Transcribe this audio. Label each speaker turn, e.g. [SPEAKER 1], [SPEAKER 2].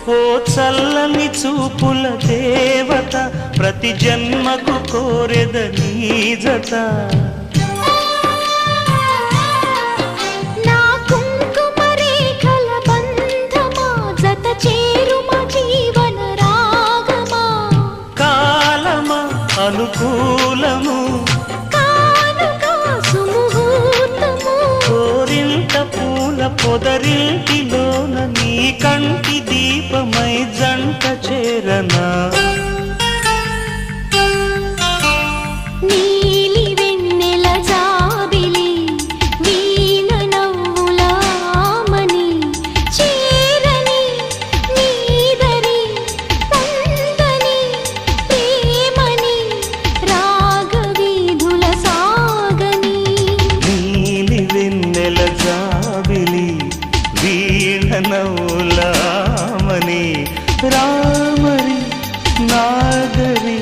[SPEAKER 1] ఓ చల్లని చూపుల దేవత ప్రతి జన్మకు కోరెద నీ జత
[SPEAKER 2] నా కుంకుమ రేఖల బంధమా జత చేరుమా జీవన రాగమా
[SPEAKER 1] కాలమా అనుకూలము
[SPEAKER 2] కానుక సుముహూర్తము
[SPEAKER 1] కోరింత పూల పొదరింటిలోన నీ కంటి దీపమై జంట చేరనా
[SPEAKER 2] నీలి వెన్నెల జాబిలి వీణ నవ్వుల ఆమని చేరని నీదరి పొందని ప్రేమని రాగవీధుల సాగని
[SPEAKER 1] నీలి వెన్నెల జాబిలి వీణ నవ్వులామని రామరి నాగరి